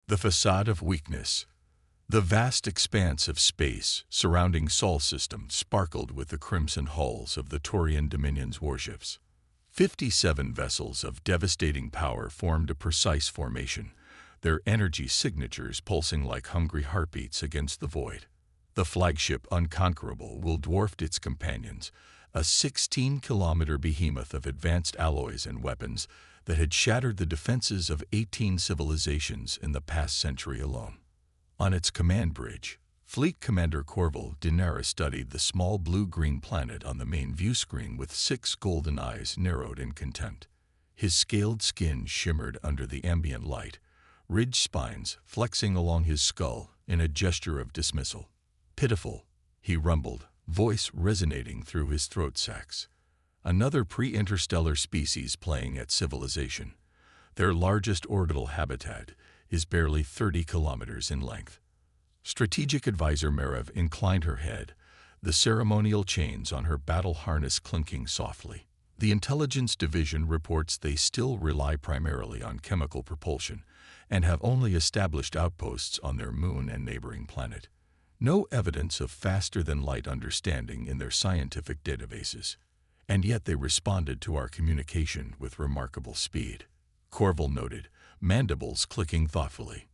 The facade of weakness. The vast expanse of space surrounding Sol system sparkled with the crimson hulls of the Taurian Dominion's warships. 57 vessels of devastating power formed a precise formation, their energy signatures pulsing like hungry heartbeats against the void. The flagship Unconquerable will dwarfed its companions, a 16-kilometer behemoth of advanced alloys and weapons that had shattered the defenses of 18 civilizations in the past century alone. On its command bridge, Fleet Commander Corval Dinara studied the small blue-green planet on the main view screen with 6 golden eyes narrowed in contempt. His scaled skin shimmered under the ambient light, ridged spines flexing along his skull in a gesture of dismissal. "Pitiful," he rumbled, voice resonating through his throat sacs. Another pre-interstellar species playing at civilization. Their largest orbital habitat is barely 30 kilometers in length. Strategic Advisor Merev inclined her head, the ceremonial chains on her battle harness clinking softly. The Intelligence Division reports they still rely primarily on chemical propulsion and have only established outposts on their moon and neighboring planet. No evidence of faster-than-light understanding in their scientific databases. And yet they responded to our communication with remarkable speed. Corval noted, mandibles clicking thoughtfully.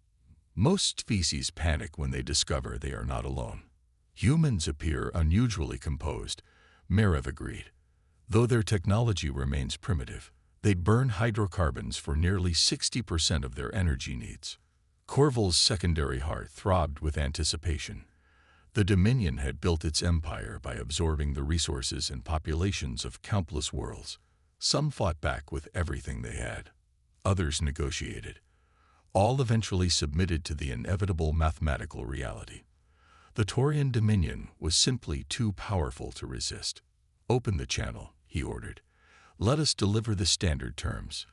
Most species panic when they discover they are not alone. Humans appear unusually composed, Merev agreed. Though their technology remains primitive, they burn hydrocarbons for nearly 60% of their energy needs. Corval's secondary heart throbbed with anticipation. The Dominion had built its empire by absorbing the resources and populations of countless worlds. Some fought back with everything they had. Others negotiated. All eventually submitted to the inevitable mathematical reality. The Taurian Dominion was simply too powerful to resist. "Open the channel," he ordered. "Let us deliver the standard terms."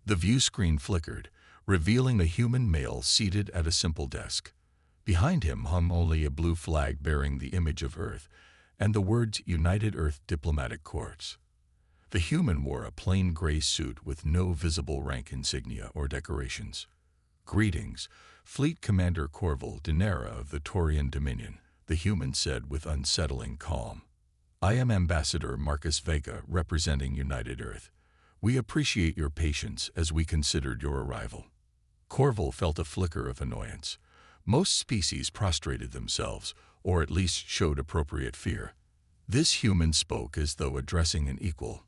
The view screen flickered, revealing a human male seated at a simple desk. Behind him hung only a blue flag bearing the image of Earth and the words United Earth Diplomatic Corps. The human wore a plain gray suit with no visible rank insignia or decorations. "Greetings, Fleet Commander Corval Dinara of the Taurian Dominion," the human said with unsettling calm. "I am Ambassador Marcus Vega representing United Earth. We appreciate your patience as we considered your arrival." Corval felt a flicker of annoyance. Most species prostrated themselves, or at least showed appropriate fear. This human spoke as though addressing an equal.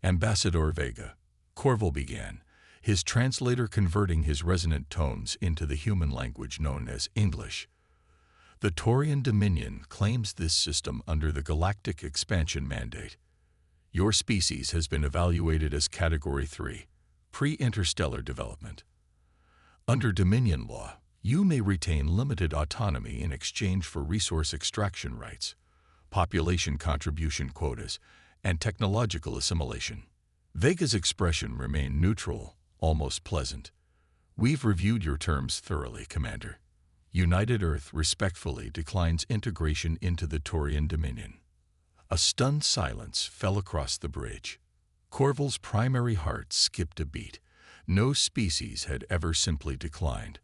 "Ambassador Vega," Corval began, his translator converting his resonant tones into the human language known as English. "The Taurian Dominion claims this system under the Galactic expansion mandate. Your species has been evaluated as Category 3, pre-interstellar development. Under Dominion law, you may retain limited autonomy in exchange for resource extraction rights, population contribution quotas, and technological assimilation." Vega's expression remained neutral, almost pleasant. "We've reviewed your terms thoroughly, Commander. United Earth respectfully declines integration into the Taurian Dominion." A stunned silence fell across the bridge. Corval's primary heart skipped a beat. No species had ever simply declined.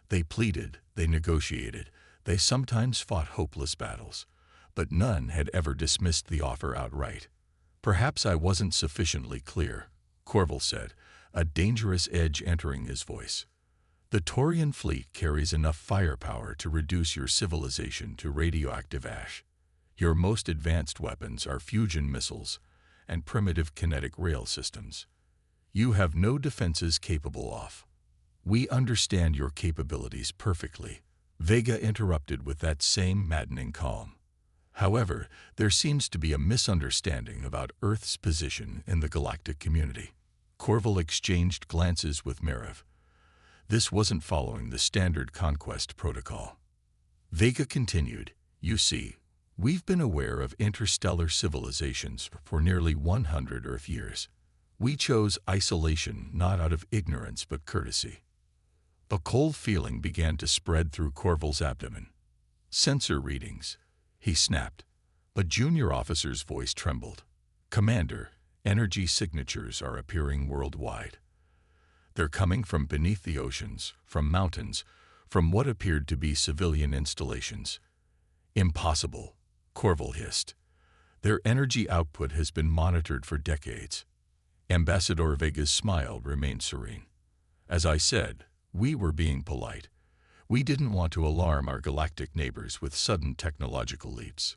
They pleaded, they negotiated, they sometimes fought hopeless battles, but none had ever dismissed the offer outright. "Perhaps I wasn't sufficiently clear," Corval said, a dangerous edge entering his voice. "The Taurian fleet carries enough firepower to reduce your civilization to radioactive ash. Your most advanced weapons are fusion missiles and primitive kinetic rail systems. You have no defenses capable of." "We understand your capabilities perfectly," Vega interrupted with that same maddening calm. "However, there seems to be a misunderstanding about Earth's position in the galactic community." Corval exchanged glances with Merev. This wasn't following the standard conquest protocol. Vega continued, "You see, we've been aware of interstellar civilizations for nearly 100 Earth years. We chose isolation not out of ignorance but courtesy." A cold feeling began to spread through Corval's abdomen. "Sensor readings," he snapped. A junior officer's voice trembled. "Commander, energy signatures are appearing worldwide." They're coming from beneath the oceans, from mountains, from what appeared to be civilian installations. Impossible, Corval hissed. Their energy output has been monitored for decades. Ambassador Vega's smile remained serene. As I said, we were being polite. We didn't want to alarm our galactic neighbors with sudden technological leaps.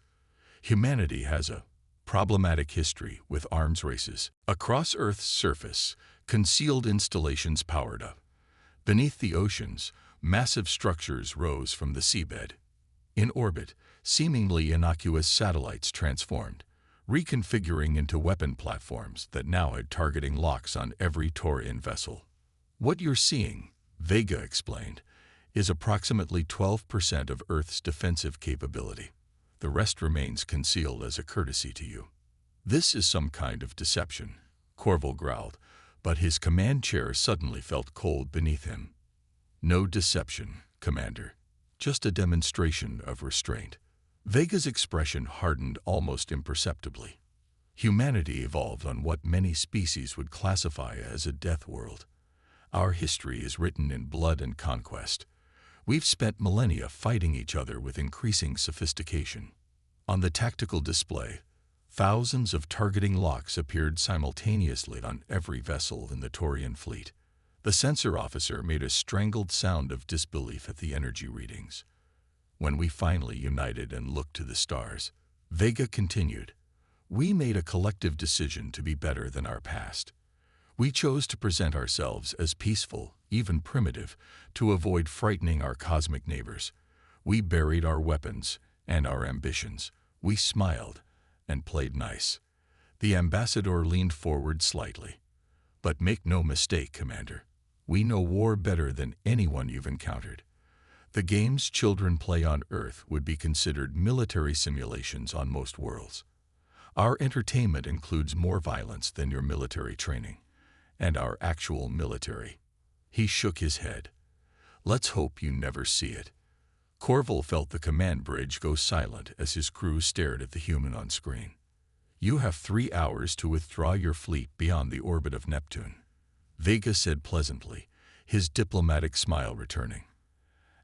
Humanity has a problematic history with arms races. Across Earth's surface, concealed installations powered up. Beneath the oceans, massive structures rose from the seabed. In orbit, seemingly innocuous satellites transformed, reconfiguring into weapon platforms that now had targeting locks on every Taurian vessel. What you're seeing, Vega explained, is approximately 12% of Earth's defensive capability. The rest remains concealed as a courtesy to you. This is some kind of deception, Corval growled, but his command chair suddenly felt cold beneath him. No deception, Commander. Just a demonstration of restraint. Vega's expression hardened almost imperceptibly. Humanity evolved on what many species would classify as a death world. Our history is written in blood and conquest. We've spent millennia fighting each other with increasing sophistication. On the tactical display, thousands of targeting locks appeared simultaneously on every vessel in the Taurian fleet. The sensor officer made a strangled sound of disbelief at the energy readings. When we finally united and looked to the stars, Vega continued, we made a collective decision to be better than our past. We chose to present ourselves as peaceful, even primitive, to avoid frightening our cosmic neighbors. We buried our weapons and our ambitions. We smiled and played nice. The ambassador leaned forward slightly. But make no mistake, Commander. We know war better than anyone you've encountered. The games children play on Earth would be considered military simulations on most worlds. Our entertainment includes more violence than your military training, and our actual military. He shook his head. Let's hope you never see it. Corval felt the command bridge go silent as his crew stared at the human on screen. You have 3 hours to withdraw your fleet beyond the orbit of Neptune, Vega said pleasantly, his diplomatic smile returning.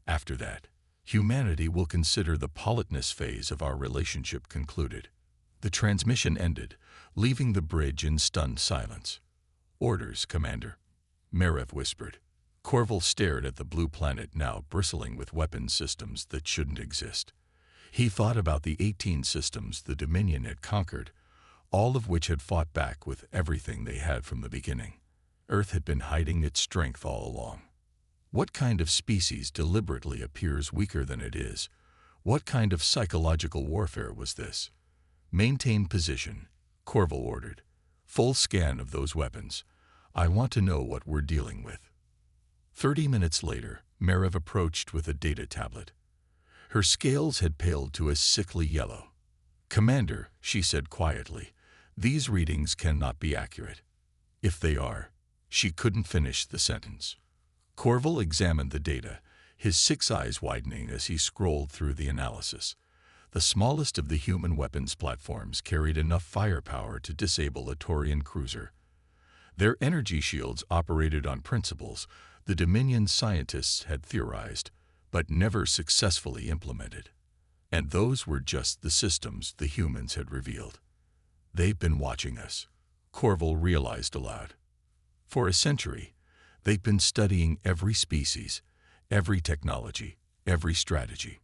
After that, humanity will consider the politeness phase of our relationship concluded. The transmission ended, leaving the bridge in stunned silence. Orders, Commander, Merev whispered. Corval stared at the blue planet now bristling with weapons systems that shouldn't exist. He thought about the 18 systems the Dominion had conquered, all of which had fought back with everything they had from the beginning. Earth had been hiding its strength all along. What kind of species deliberately appears weaker than it is? What kind of psychological warfare was this? Maintain position, Corval ordered. Full scan of those weapons. I want to know what we're dealing with. 30 minutes later, Merev approached with a data tablet. Her scales had paled to a sickly yellow. Commander, she said quietly, these readings cannot be accurate. If they are, she couldn't finish the sentence. Corval examined the data, his 6 eyes widening as he scrolled through the analysis. The smallest of the human weapons platforms carried enough firepower to disable a Taurian cruiser. Their energy shields operated on principles the Dominion scientists had theorized, but never successfully implemented. And those were just the systems the humans had revealed. They've been watching us, Corval realized aloud. For a century, they've been studying every species, every technology, every strategy,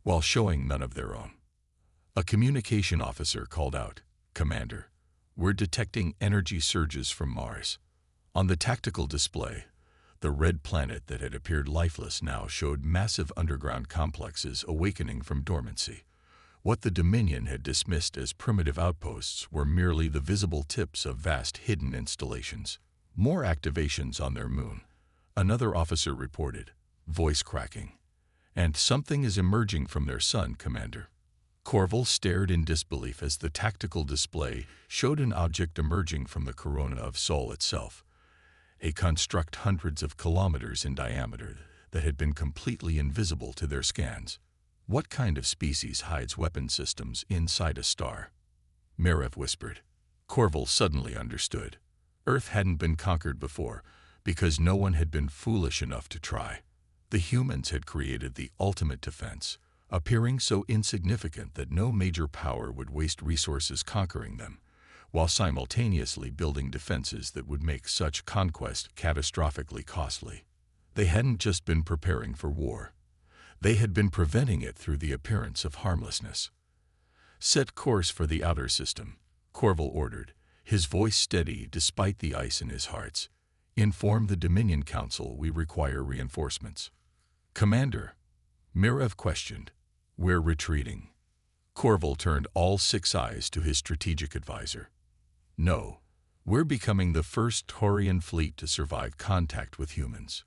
while showing none of their own. A communication officer called out, Commander, we're detecting energy surges from Mars. On the tactical display, the red planet that had appeared lifeless now showed massive underground complexes awakening from dormancy. What the Dominion had dismissed as primitive outposts were merely the visible tips of vast hidden installations. More activations on their moon, another officer reported, voice cracking. And something is emerging from their sun, Commander. Corval stared in disbelief as the tactical display showed an object emerging from the corona of Sol itself, a construct hundreds of kilometers in diameter that had been completely invisible to their scans. What kind of species hides weapon systems inside a star? Merev whispered. Corval suddenly understood. Earth hadn't been conquered before, because no one had been foolish enough to try. The humans had created the ultimate defense, appearing so insignificant that no major power would waste resources conquering them, while simultaneously building defenses that would make such conquest catastrophically costly. They hadn't just been preparing for war. They had been preventing it through the appearance of harmlessness. "Set course for the outer system," Corval ordered, his voice steady despite the ice in his hearts. "Inform the Dominion Council we require reinforcements." "Commander," Mirev questioned, "we're retreating." Corval turned all 6 eyes to his strategic advisor. "No, we're becoming the first Taurian fleet to survive contact with humans.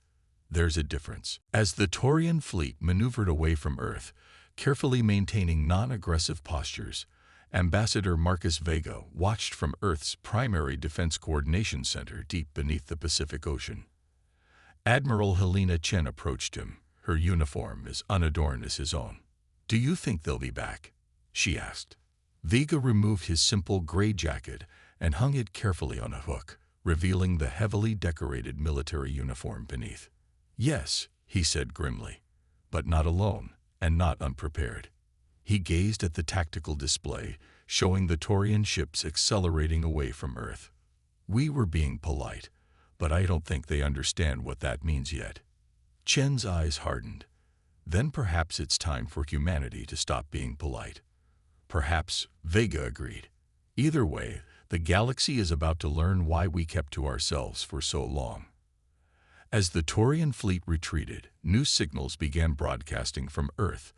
There's a difference." As the Taurian fleet maneuvered away from Earth, carefully maintaining non-aggressive postures, Ambassador Marcus Vega watched from Earth's primary defense coordination center deep beneath the Pacific Ocean. Admiral Helena Chen approached him, her uniform as unadorned as his own. "Do you think they'll be back?" she asked. Vega removed his simple gray jacket and hung it carefully on a hook, revealing the heavily decorated military uniform beneath. "Yes," he said grimly, "but not alone, and not unprepared." He gazed at the tactical display, showing the Taurian ships accelerating away from Earth. "We were being polite, but I don't think they understand what that means yet." Chen's eyes hardened. "Then perhaps it's time for humanity to stop being polite." "Perhaps," Vega agreed. "Either way, the galaxy is about to learn why we kept to ourselves for so long." As the Taurian fleet retreated, new signals began broadcasting from Earth,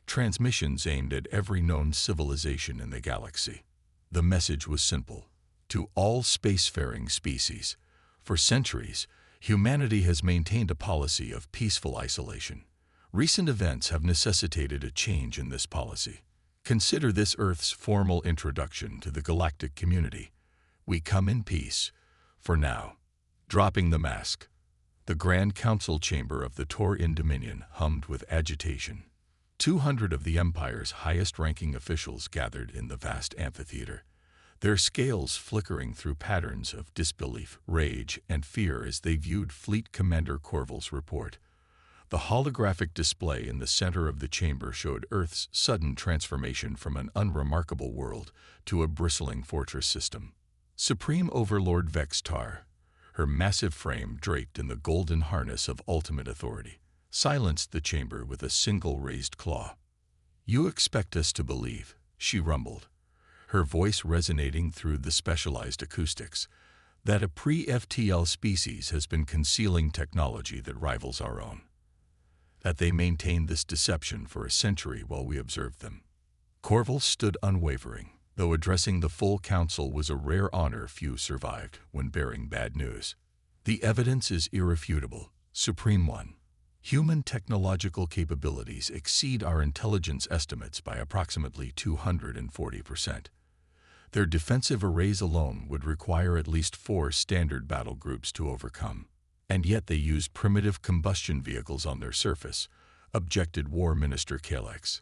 transmissions aimed at every known civilization in the galaxy. The message was simple: to all spacefaring species, for centuries, humanity has maintained a policy of peaceful isolation. Recent events have necessitated a change in this policy. Consider this Earth's formal introduction to the galactic community. We come in peace, for now. Dropping the mask, the Grand Council chamber of the Taurian Dominion hummed with agitation. 200 of the Empire's highest-ranking officials gathered in the vast amphitheater, their scales flickering through patterns of disbelief, rage, and fear as they viewed Fleet Commander Corval's report. The holographic display in the center of the chamber showed Earth's sudden transformation from an unremarkable world to a bristling fortress system. Supreme Overlord Vex-Tar, her massive frame draped in the golden harness of ultimate authority, silenced the chamber with a single raised claw. "You expect us to believe," she rumbled, her voice resonating through the specialized acoustics, "that a pre-FTL species has been concealing technology that rivals our own. That they maintained this deception for a century while we observed them." Corval stood unwavering, though addressing the full council was a rare honor few survived when bearing bad news. "The evidence is irrefutable, Supreme One. Human technological capabilities exceed our intelligence estimates by approximately 240%. Their defensive arrays alone would require at least 4 standard battle groups to overcome. And yet they use primitive combustion vehicles on their surface," objected War Minister Kalex.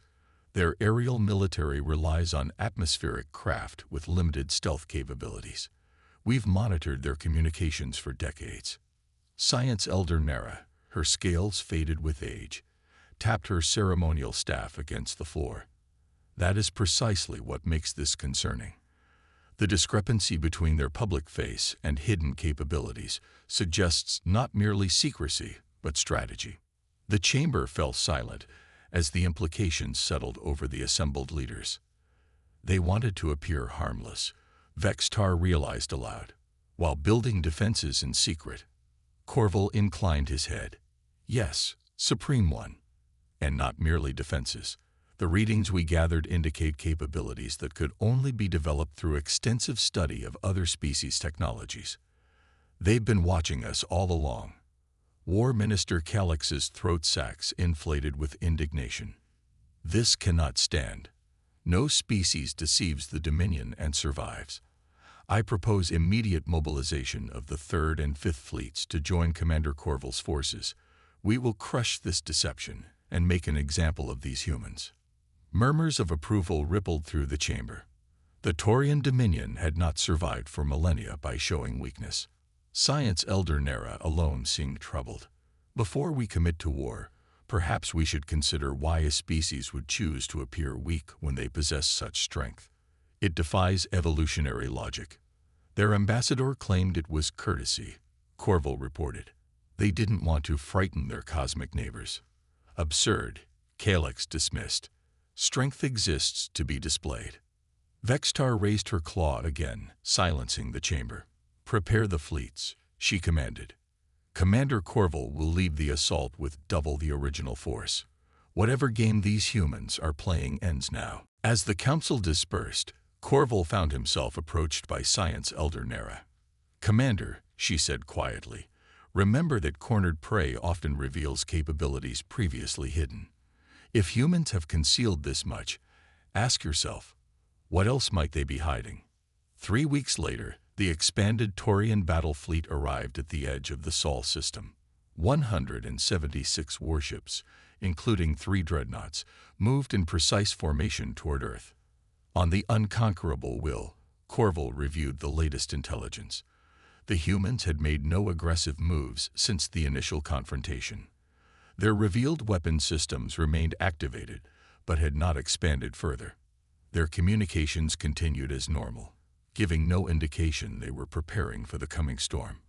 "Their aerial military relies on atmospheric craft with limited stealth capabilities. We've monitored their communications for decades." Science Elder Nara, her scales faded with age, tapped her ceremonial staff against the floor. "That is precisely what makes this concerning. The discrepancy between their public face and hidden capabilities suggests not merely secrecy, but strategy." The chamber fell silent as the implications settled over the assembled leaders. They wanted to appear harmless, Vex-Tar realized aloud, while building defenses in secret. Corval inclined his head. "Yes, Supreme One. And not merely defenses. The readings we gathered indicate capabilities that could only be developed through extensive study of other species' technologies. They've been watching us all along." War Minister Calix's throat sacs inflated with indignation. "This cannot stand. No species deceives the Dominion and survives. I propose immediate mobilization of the 3rd and 5th Fleets to join Commander Corval's forces. We will crush this deception and make an example of these humans." Murmurs of approval rippled through the chamber. The Taurian Dominion had not survived for millennia by showing weakness. Science elder Nera alone seemed troubled. Before we commit to war, perhaps we should consider why a species would choose to appear weak when they possess such strength. It defies evolutionary logic. Their ambassador claimed it was courtesy, Corval reported. They didn't want to frighten their cosmic neighbors. Absurd, Calyx dismissed. Strength exists to be displayed. Vextar raised her claw again, silencing the chamber. Prepare the fleets, she commanded. Commander Corval will lead the assault with double the original force. Whatever game these humans are playing ends now. As the council dispersed, Corval found himself approached by Science Elder Nera. Commander, she said quietly, remember that cornered prey often reveals capabilities previously hidden. If humans have concealed this much, ask yourself, what else might they be hiding? 3 weeks later, the expanded Taurian battle fleet arrived at the edge of the Sol system. 176 warships, including 3 dreadnoughts, moved in precise formation toward Earth. On the unconquerable will, Corval reviewed the latest intelligence. The humans had made no aggressive moves since the initial confrontation. Their revealed weapon systems remained activated, but had not expanded further. Their communications continued as normal, giving no indication they were preparing for the coming storm.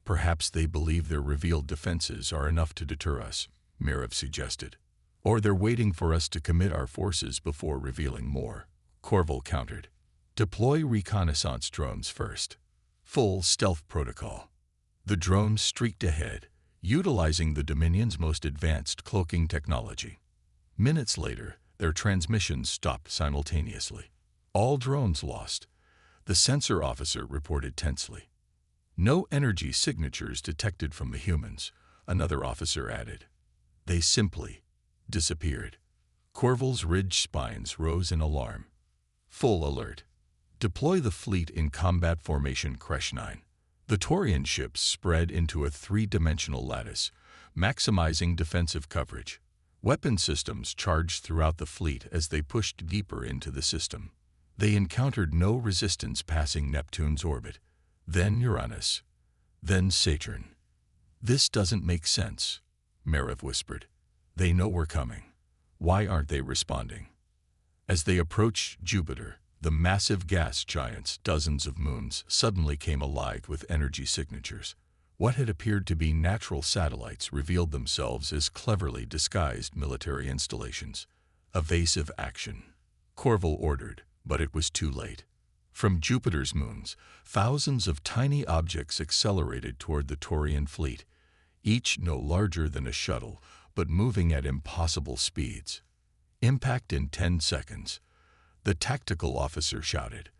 Perhaps they believe their revealed defenses are enough to deter us, Mirav suggested. Or they're waiting for us to commit our forces before revealing more, Corval countered. Deploy reconnaissance drones first. Full stealth protocol. The drones streaked ahead, utilizing the Dominion's most advanced cloaking technology. Minutes later, their transmissions stopped simultaneously. All drones lost, the sensor officer reported tensely. No energy signatures detected from the humans, another officer added. They simply disappeared. Corval's ridged spines rose in alarm. Full alert. Deploy the fleet in combat formation Kresh 9. The Taurian ships spread into a 3-dimensional lattice, maximizing defensive coverage. Weapon systems charged throughout the fleet as they pushed deeper into the system. They encountered no resistance passing Neptune's orbit, then Uranus, then Saturn. This doesn't make sense, Mirav whispered. They know we're coming. Why aren't they responding? As they approached Jupiter, the massive gas giant's dozens of moons suddenly came alive with energy signatures. What had appeared to be natural satellites revealed themselves as cleverly disguised military installations. Evasive action, Corval ordered, but it was too late. From Jupiter's moons, thousands of tiny objects accelerated toward the Taurian fleet, each no larger than a shuttle, but moving at impossible speeds. Impact in 10 seconds. The tactical officer shouted.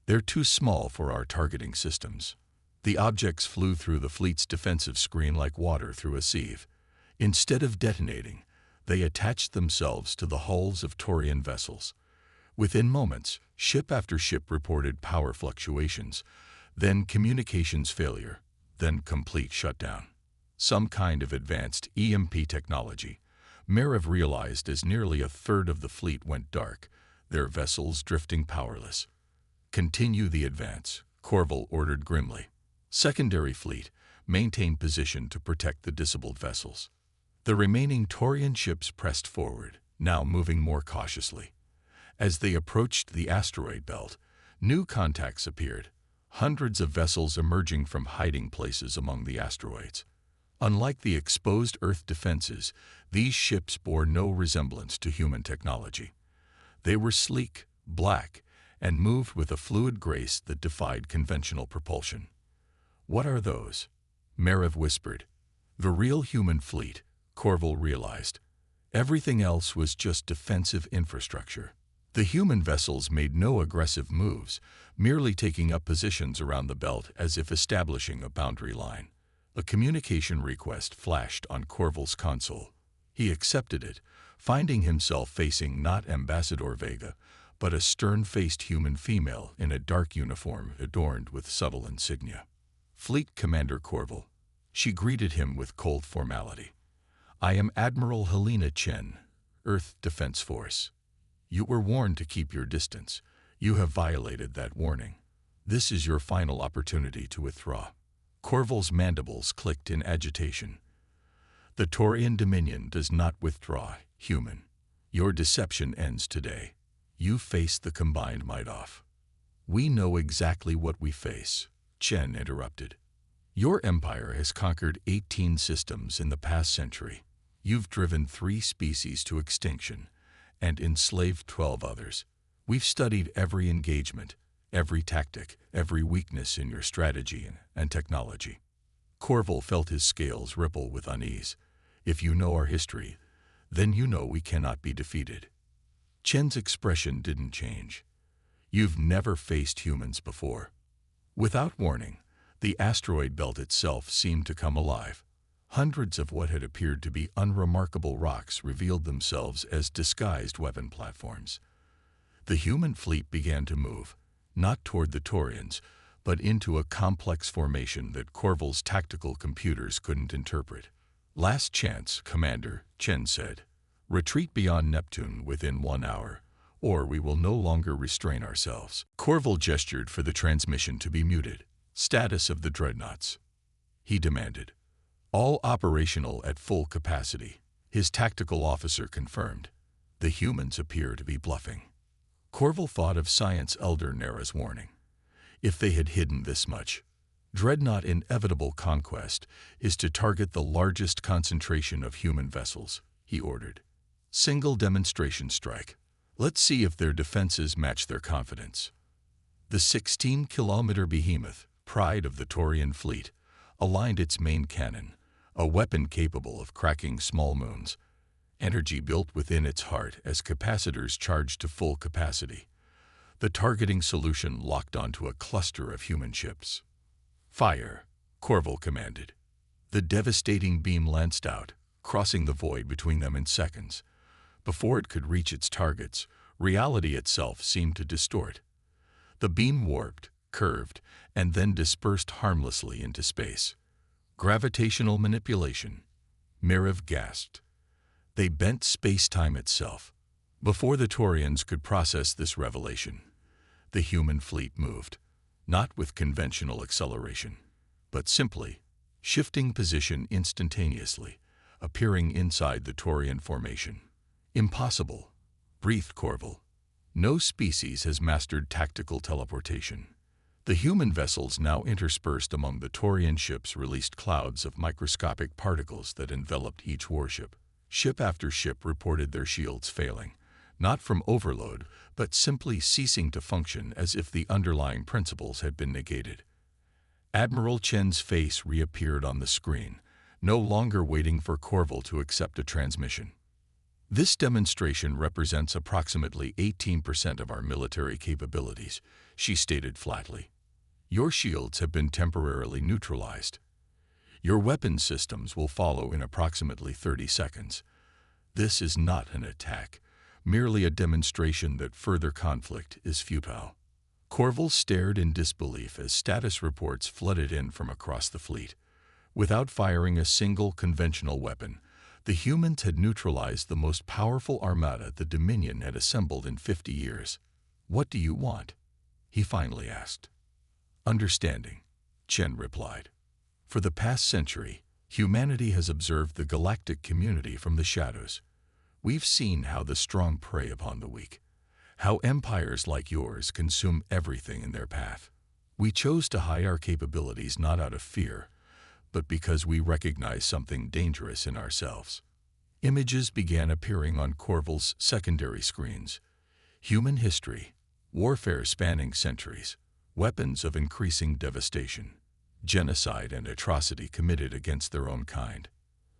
They're too small for our targeting systems. The objects flew through the fleet's defensive screen like water through a sieve. Instead of detonating, they attached themselves to the hulls of Taurian vessels. Within moments, ship after ship reported power fluctuations, then communications failure, then complete shutdown. Some kind of advanced EMP technology. Mirav realized as nearly a third of the fleet went dark, their vessels drifting powerless. Continue the advance, Corval ordered grimly. Secondary fleet, maintain position to protect the disabled vessels. The remaining Taurian ships pressed forward, now moving more cautiously. As they approached the asteroid belt, new contacts appeared, hundreds of vessels emerging from hiding places among the asteroids. Unlike the exposed Earth defenses, these ships bore no resemblance to human technology. They were sleek, black, and moved with a fluid grace that defied conventional propulsion. What are those? Mirav whispered. The real human fleet, Corval realized. Everything else was just defensive infrastructure. The human vessels made no aggressive moves, merely taking up positions around the belt as if establishing a boundary line. A communication request flashed on Corval's console. He accepted it, finding himself facing not Ambassador Vega, but a stern-faced human female in a dark uniform adorned with subtle insignia. Fleet Commander Corval. She greeted him with cold formality. I am Admiral Helena Chen, Earth Defense Force. You were warned to keep your distance. You have violated that warning. This is your final opportunity to withdraw. Corval's mandibles clicked in agitation. The Taurian Dominion does not withdraw, human. Your deception ends today. You face the combined might of. We know exactly what we face, Chen interrupted. Your empire has conquered 18 systems in the past century. You've driven 3 species to extinction and enslaved 12 others. We've studied every engagement, every tactic, every weakness in your strategy and technology. Corval felt his scales ripple with unease. If you know our history, then you know we cannot be defeated. Chen's expression didn't change. You've never faced humans before. Without warning, the asteroid belt itself seemed to come alive. Hundreds of what had appeared to be unremarkable rocks revealed themselves as disguised weapon platforms. The human fleet began to move, not toward the Taurians, but into a complex formation that Corval's tactical computers couldn't interpret. Last chance, Commander, Chen said. Retreat beyond Neptune within 1 hour, or we will no longer restrain ourselves. Corval gestured for the transmission to be muted. Status of the dreadnoughts, he demanded. All operational at full capacity, his tactical officer confirmed. The humans appear to be bluffing. Corval thought of Science Elder Nera's warning. If they had hidden this much, dreadnought inevitable conquest is to target the largest concentration of human vessels, he ordered. Single demonstration strike. Let's see if their defenses match their confidence. The 16-kilometer behemoth, pride of the Taurian fleet, aligned its main cannon, a weapon capable of cracking small moons. Energy built within its heart as capacitors charged to full capacity. The targeting solution locked onto a cluster of human ships. Fire, Corval commanded. The devastating beam lanced out, crossing the void between them in seconds. Before it could reach its targets, reality itself seemed to distort. The beam warped, curved, and then dispersed harmlessly into space. Gravitational manipulation, Miriv gasped. They bent space-time itself. Before the Taurians could process this revelation, the human fleet moved, not with conventional acceleration, but simply shifting position instantaneously, appearing inside the Taurian formation. Impossible, breathed Corval. No species has mastered tactical teleportation. The human vessels now interspersed among the Taurian ships released clouds of microscopic particles that enveloped each warship. Ship after ship reported their shields failing, not from overload, but simply ceasing to function as if the underlying principles had been negated. Admiral Chen's face reappeared on the screen, no longer waiting for Corval to accept a transmission. This demonstration represents approximately 18% of our military capabilities, she stated flatly. Your shields have been temporarily neutralized. Your weapon systems will follow in approximately 30 seconds. This is not an attack, merely a demonstration that further conflict is futile. Corval stared in disbelief as status reports flooded in from across the fleet. Without firing a single conventional weapon, the humans had neutralized the most powerful armada the Dominion had assembled in 50 years. What do you want? He finally asked. Understanding, Chen replied. For the past century, humanity has observed the galactic community from the shadows. We've seen how the strong prey upon the weak, how empires like yours consume everything in their path. We chose to hide our capabilities not out of fear, but because we recognize something dangerous in ourselves. Images began appearing on Corval's secondary screens. Human history, warfare spanning centuries, weapons of increasing devastation, genocide and atrocity committed against their own kind.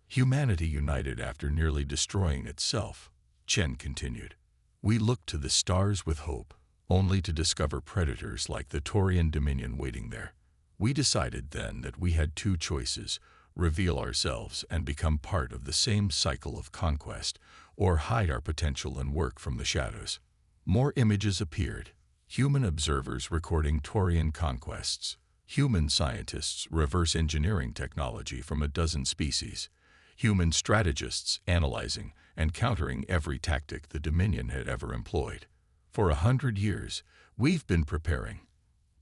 Humanity united after nearly destroying itself, Chen continued. We looked to the stars with hope, only to discover predators like the Taurian Dominion waiting there. We decided then that we had 2 choices: reveal ourselves and become part of the same cycle of conquest, or hide our potential and work from the shadows. More images appeared, human observers recording Taurian conquests, human scientists reverse engineering technology from a dozen species, human strategists analyzing and countering every tactic the Dominion had ever employed. For 100 years, we've been preparing,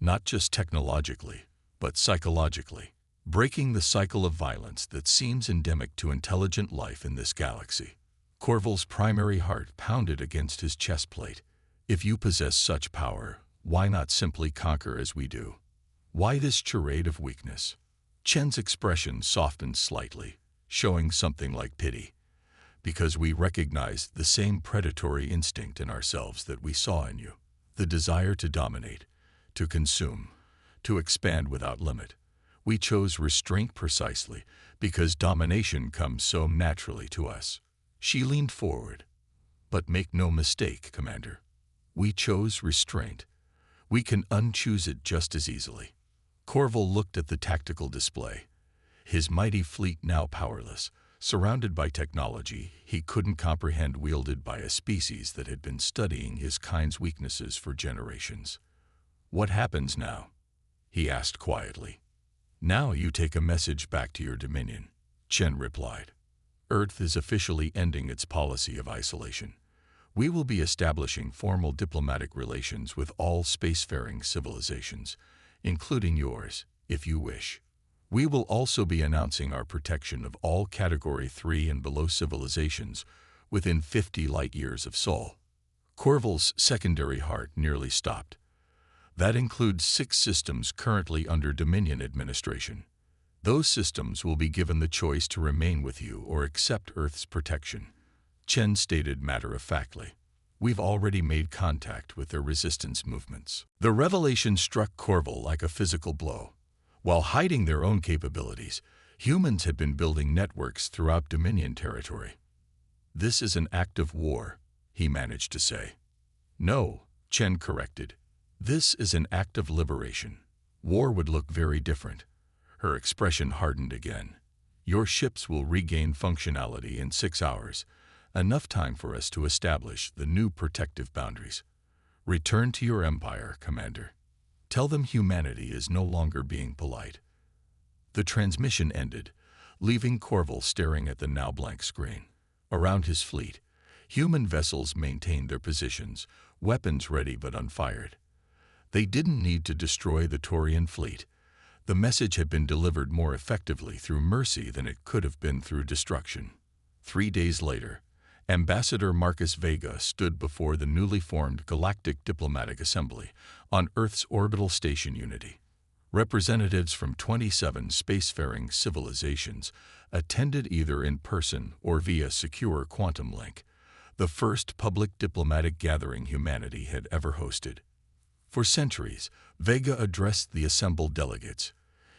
not just technologically, but psychologically. breaking the cycle of violence that seems endemic to intelligent life in this galaxy. Corval's primary heart pounded against his chest plate. If you possess such power, why not simply conquer as we do? Why this charade of weakness? Chen's expression softened slightly, showing something like pity. Because we recognize the same predatory instinct in ourselves that we saw in you. The desire to dominate, to consume, to expand without limit. We chose restraint precisely because domination comes so naturally to us. She leaned forward. But make no mistake, Commander. We chose restraint. We can unchoose it just as easily. Corval looked at the tactical display. His mighty fleet now powerless, surrounded by technology he couldn't comprehend, wielded by a species that had been studying his kind's weaknesses for generations. What happens now? He asked quietly. Now you take a message back to your dominion, Chen replied. Earth is officially ending its policy of isolation. We will be establishing formal diplomatic relations with all spacefaring civilizations, including yours, if you wish. We will also be announcing our protection of all Category 3 and below civilizations within 50 light-years of Sol. Corval's secondary heart nearly stopped. That includes 6 systems currently under Dominion administration. Those systems will be given the choice to remain with you or accept Earth's protection. Chen stated matter-of-factly. We've already made contact with their resistance movements. The revelation struck Corval like a physical blow. While hiding their own capabilities, humans had been building networks throughout Dominion territory. This is an act of war, he managed to say. No, Chen corrected. This is an act of liberation. War would look very different. Her expression hardened again. Your ships will regain functionality in 6 hours, enough time for us to establish the new protective boundaries. Return to your empire, Commander. Tell them humanity is no longer being polite. The transmission ended, leaving Corval staring at the now blank screen. Around his fleet, human vessels maintained their positions, weapons ready but unfired. They didn't need to destroy the Taurian fleet. The message had been delivered more effectively through mercy than it could have been through destruction. 3 days later, Ambassador Marcus Vega stood before the newly formed Galactic Diplomatic Assembly on Earth's orbital station Unity. Representatives from 27 spacefaring civilizations attended either in person or via secure quantum link, the first public diplomatic gathering humanity had ever hosted. For centuries, Vega addressed the assembled delegates.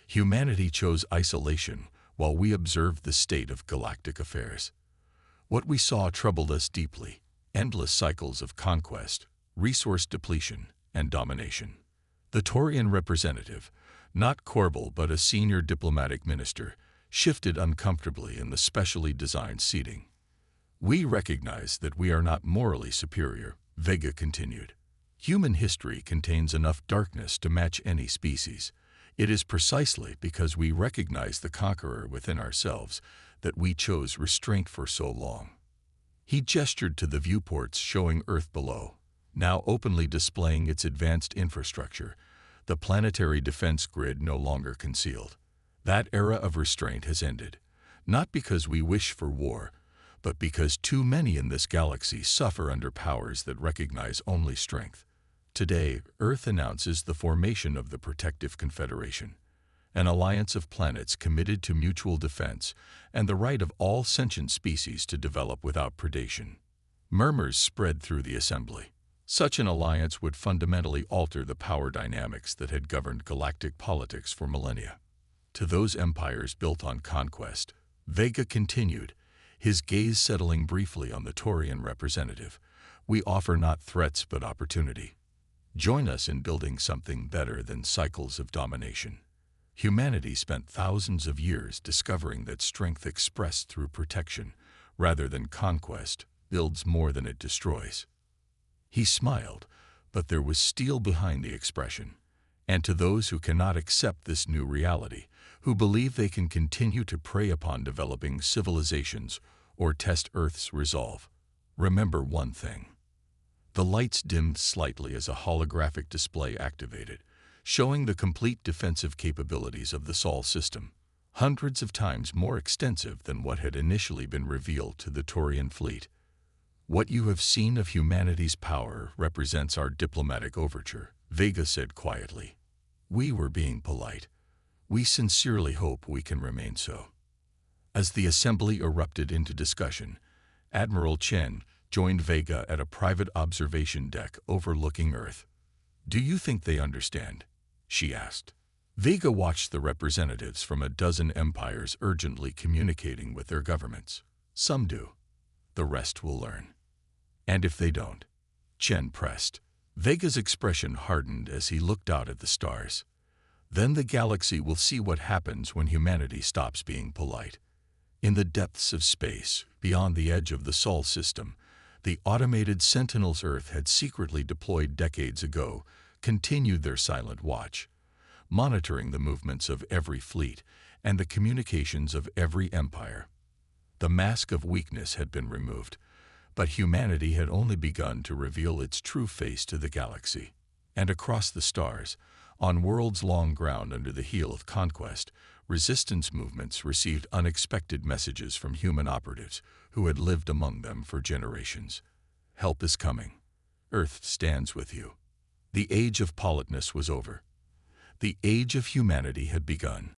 Humanity chose isolation while we observed the state of galactic affairs. What we saw troubled us deeply: endless cycles of conquest, resource depletion, and domination. The Taurian representative, not Corval but a senior diplomatic minister, shifted uncomfortably in the specially designed seating. We recognize that we are not morally superior, Vega continued. Human history contains enough darkness to match any species. It is precisely because we recognize the conqueror within ourselves that we chose restraint for so long. He gestured to the viewports showing Earth below, now openly displaying its advanced infrastructure, the planetary defense grid no longer concealed. That era of restraint has ended, not because we wish for war, but because too many in this galaxy suffer under powers that recognize only strength. Today, Earth announces the formation of the Protective Confederation, an alliance of planets committed to mutual defense and the right of all sentient species to develop without predation. Murmurs spread through the assembly. Such an alliance would fundamentally alter the power dynamics that had governed galactic politics for millennia. To those empires built on conquest, Vega continued, his gaze settling briefly on the Taurian representative. We offer not threats but opportunity. Join us in building something better than cycles of domination. Humanity spent thousands of years discovering that strength expressed through protection, rather than conquest, builds more than it destroys. He smiled, but there was steel behind the expression. And to those who cannot accept this new reality, who believe they can continue to prey upon developing civilizations or test Earth's resolve, remember one thing. The lights dimmed slightly as a holographic display activated, showing the complete defensive capabilities of the Sol system, hundreds of times more extensive than what had initially been revealed to the Taurian fleet. "What you have seen of humanity's power represents our diplomatic overture," Vega said quietly. "We were being polite. We sincerely hope we can remain so." As the assembly erupted into discussion, Admiral Chen joined Vega at a private observation deck overlooking Earth. "Do you think they understand?" she asked. Vega watched the representatives from a dozen empires urgently communicating with their governments. "Some do. The rest will learn. And if they don't," Chen pressed. Vega's expression hardened as he looked out at the stars. "Then the galaxy will see what happens when humanity stops being polite." In the depths of space, beyond the edge of the Sol system, the automated Sentinels Earth had secretly deployed decades ago continued their silent watch, monitoring the movements of every fleet and the communications of every empire. The mask of weakness had been removed, but humanity had only begun to reveal its true face to the galaxy. And across the stars, on worlds long ground under the heel of conquest, resistance movements received unexpected messages from human operatives who had lived among them for generations. "Help is coming. Earth stands with you." The age of politeness was over. The age of humanity had begun.